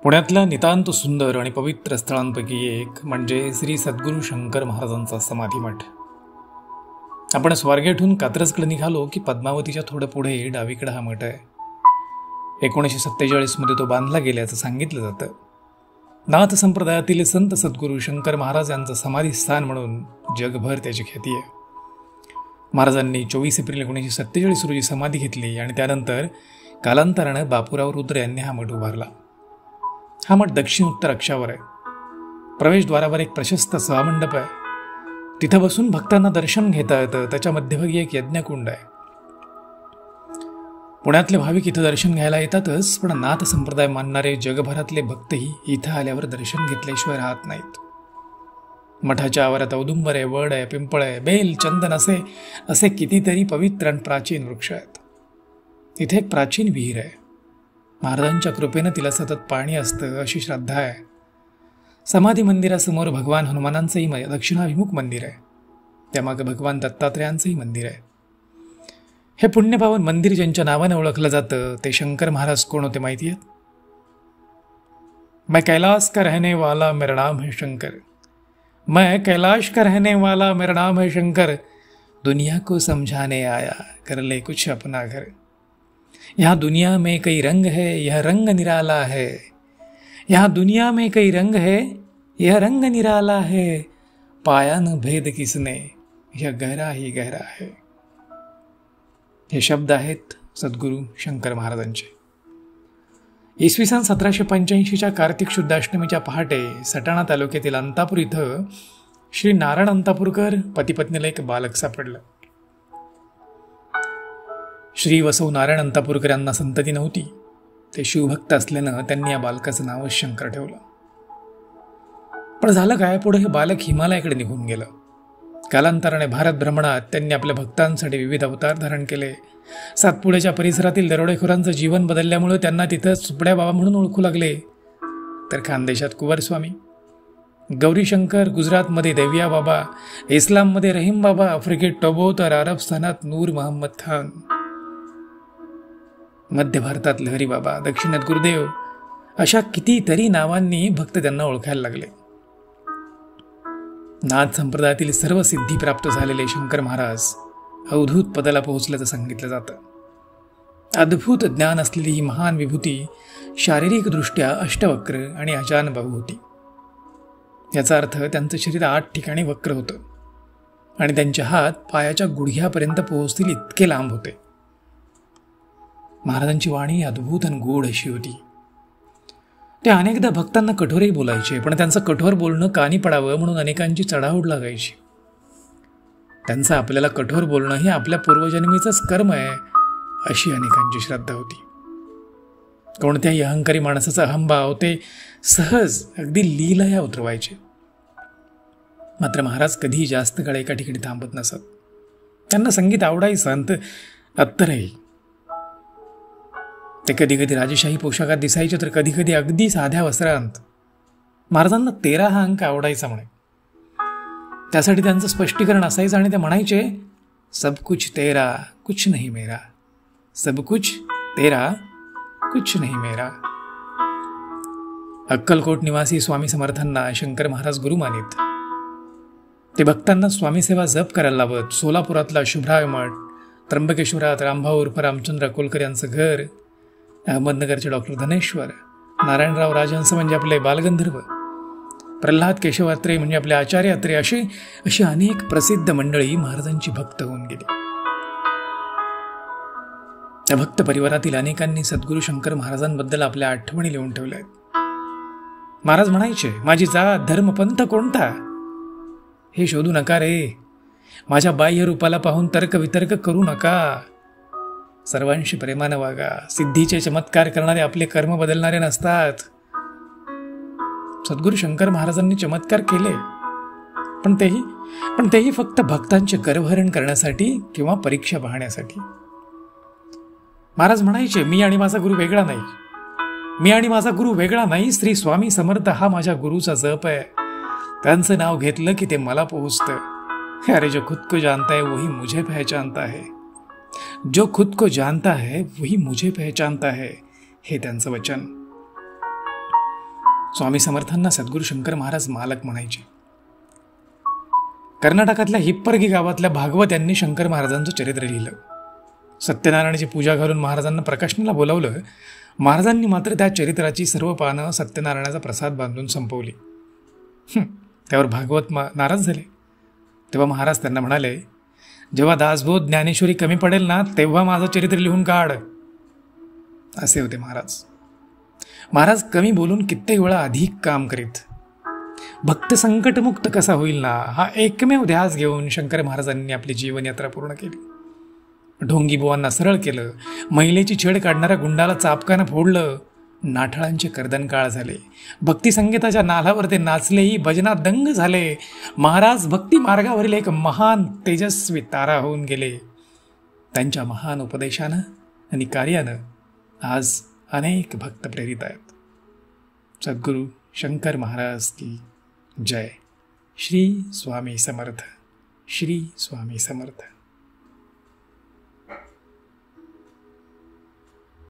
पुण्यातल्या नितांत सुंदर आणि पवित्र स्थळांपैकी एक म्हणजे श्री सद्गुरू शंकर महाराजांचा समाधी मठ. आपण स्वारगेटहून कात्रजकडे निघालो की पद्मावतीच्या थोडं पुढे डावीकडे हा मठ आहे. 1947 मध्ये तो बांधला गेल्याचं सांगितलं जातं. नाथ संप्रदायातील संत सद्गुरू शंकर महाराज यांचं समाधी स्थान म्हणून जगभर त्याची ख्याती आहे. महाराजांनी 24 एप्रिल 1947 रोजी समाधी घेतली आणि त्यानंतर कालांतरानं बापूराव रुद्र यांनी हा मठ उभारला. हा मठ दक्षिण उत्तर अक्षावर आहे. प्रवेशद्वारावर एक प्रशस्त सभामंडप आहे. तिथं बसून भक्तांना दर्शन घेता येतं. त्याच्या मध्यभागी एक यज्ञकुंड आहे. पुण्यातले भाविक इथं दर्शन घ्यायला येतातच, पण नाथ संप्रदाय मानणारे जगभरातले भक्तही इथं आल्यावर दर्शन घेतल्याशिवाय राहत नाहीत. मठाच्या आवारात औदुंबर आहे, वड आहे, पिंपळ आहे, बेल, चंदन असे कितीतरी पवित्र आणि प्राचीन वृक्ष आहेत. इथे एक प्राचीन विहीर आहे. महाराजांच्या कृपेनं तिला सतत पाणी असतं अशी श्रद्धा आहे. समाधी मंदिरासमोर भगवान हनुमानांचंही दक्षिणाभिमुख मंदिर आहे. त्यामागे भगवान दत्तात्रेयांचंही मंदिर आहे. हे पुण्यपावन मंदिर ज्यांच्या नावाने ओळखलं जातं ते शंकर महाराज कोण होते माहिती आहे? मैं कैलाश का रहने वाला मेरा नाम है शंकर. मैं कैलाश का रहने वाला मेरा नाम है शंकर. दुनिया को समझाने आया, कर ले कुछ अपना घर. यहाँ दुनिया में कई रंग है, यह रंग निराला है. यहाँ दुनिया में कई रंग है, यह रंग निराला है. पाया न भेद किसने, यह गहरा ही गहरा है. हे शब्द आहेत सद्गुरू शंकर महाराजांचे. इसवी सन 1785च्या कार्तिक शुद्ध अष्टमीच्या पहाटे सटाणा तालुक्यातील अंतापूर इथं श्री नारायण अंतापूरकर पतीपत्नीला एक बालक सापडलं. श्री वसव नारायण अंतापूरकर यांना संतती नव्हती. ते शिवभक्त असल्यानं त्यांनी या बालकाचं नाव शंकर ठेवलं. पण झालं काय, पुढे हे बालक हिमालयाकडे निघून गेलं. कालांतराने भारत भ्रमणात त्यांनी आपल्या भक्तांसाठी विविध अवतार धारण केले. सातपुड्याच्या परिसरातील दरोडेखोरांचं जीवन बदलल्यामुळे त्यांना तिथं सुपड्या बाबा म्हणून ओळखू लागले. तर खानदेशात कुंवरस्वामी, गौरीशंकर, गुजरातमध्ये देविया बाबा, इस्लाममध्ये रहीम बाबा, आफ्रिकेत टोबो, तर अरबस्थानात नूर मोहम्मद खान, मध्य भारतात लहरी बाबा, दक्षिणात गुरुदेव, अशा कितीतरी नावांनी भक्त त्यांना ओळखायला लागले. नाथ संप्रदायातील सर्व सिद्धी प्राप्त झालेले शंकर महाराज अवधूत पदाला पोहोचल्याचं सांगितलं जातं. अद्भुत ज्ञान असलेली ही महान विभूती शारीरिकदृष्ट्या अष्टवक्र आणि अजानबाहू होती. याचा अर्थ त्यांचं शरीर 8 ठिकाणी वक्र होतं आणि त्यांचे हात पायाच्या गुडघ्यापर्यंत पोहोचतील इतके लांब होते. महाराजांची वाणी अद्भुत आणि गोड अशी होती. ते अनेकदा भक्तांना कठोरही बोलायचे, पण त्यांचं कठोर बोलणं कानी पडावं म्हणून अनेकांची चढाओढ लागायची. त्यांचं आपल्याला कठोर बोलणं हे आपल्या पूर्वजन्मीचंच कर्म आहे अशी अनेकांची श्रद्धा होती. कोणत्याही अहंकारी माणसाचा अहंभाव ते सहज अगदी लीलया उतरवायचे. मात्र महाराज कधीही जास्त काळ एका ठिकाणी थांबत नसत. त्यांना संगीत आवडायचं अंत अत्तरही. ते कधी कधी राजेशाही पोशाखात दिसायचे, तर कधी कधी अगदी साध्या वस्त्रांत. महाराजांना 13 हा अंक आवडायचा म्हणे. त्यासाठी त्यांचं स्पष्टीकरण असायचं आणि ते म्हणायचे, सब कुछ तेरा कुछ नहीं मेरा, सब कुछ तेरा कुछ नहीं मेरा. अक्कलकोट निवासी स्वामी समर्थांना शंकर महाराज गुरु मानित. ते भक्तांना स्वामीसेवा जप करायला लावत. सोलापुरातला शुभ्राय मठ, त्र्यंबकेश्वरात रामभाऊ उर्फ रामचंद्र अकोलकर यांचं घर, अहमदनगरचे डॉक्टर धनेश्वर, नारायणराव राजहंस म्हणजे आपले बालगंधर्व, प्रल्हाद केशवात्रे म्हणजे आपले आचार्य अत्रे, अशी अनेक प्रसिद्ध मंडळी महाराजांची भक्त होऊन गेली. त्या भक्त परिवारातील अनेकांनी सद्गुरू शंकर महाराजांबद्दल आपल्या आठवणी लिहून ठेवल्या आहेत. महाराज म्हणायचे, माझी जात धर्म पंथ कोणता हे शोधू नका रे. माझ्या बाह्य रूपाला पाहून तर्क वितर्क करू नका. सर्वांशी प्रेमानं वागा. सिद्धीचे चमत्कार करणारे आपले कर्म बदलणारे नसतात. सद्गुरू शंकर महाराजांनी चमत्कार केले, पण तेही फक्त भक्तांचे गर्वहरण करण्यासाठी किंवा परीक्षा पाहण्यासाठी. महाराज म्हणायचे, मी आणि माझा गुरु वेगळा नाही. मी आणि माझा गुरु वेगळा नाही. श्री स्वामी समर्थ हा माझ्या गुरुचा जप आहे. त्यांचं नाव घेतलं की ते मला पोहोचतं. अरे जो खुद को जानता है वही मुझे पहचानता है. जो खुद को जानता है वही मुझे पहचानता है, हे त्यांचं वचन. स्वामी समर्थांना सद्गुरू शंकर महाराज मालक म्हणायचे. कर्नाटकातल्या हिप्परगी गावातल्या भागवत यांनी शंकर महाराजांचं चरित्र लिहिलं. सत्यनारायणाची पूजा घालून महाराजांना प्रकाशनाला बोलावलं. महाराजांनी मात्र त्या चरित्राची सर्व पानं सत्यनारायणाचा प्रसाद बांधून संपवली. त्यावर भागवत नाराज झाले. तेव्हा महाराज त्यांना म्हणाले, जेव्हा दासबोध ज्ञानेश्वरी कमी पडेल ना, तेव्हा माझं चरित्र लिहून काढ. असे होते महाराज. महाराज कमी बोलून कित्येक वेळा अधिक काम करीत. भक्त संकटमुक्त कसा होईल ना, हा एकमेव ध्यास घेऊन शंकर महाराजांनी आपली जीवनयात्रा पूर्ण केली. ढोंगी बुवांना सरळ केलं, महिलेची छेड काढणाऱ्या गुंडाला चापकानं फोडलं, नाठाळांचे कर्दनकाळ झाले, भक्ती संगीताच्या नालावर ते नाचलेही, भजनात दंग झाले. महाराज भक्ती मार्गावरील एक महान तेजस्वी तारा होऊन गेले. त्यांच्या महान उपदेशानं आणि कार्यानं आज अनेक भक्त प्रेरित आहेत. सद्गुरू शंकर महाराज की जय. श्री स्वामी समर्थ. श्री स्वामी समर्थ.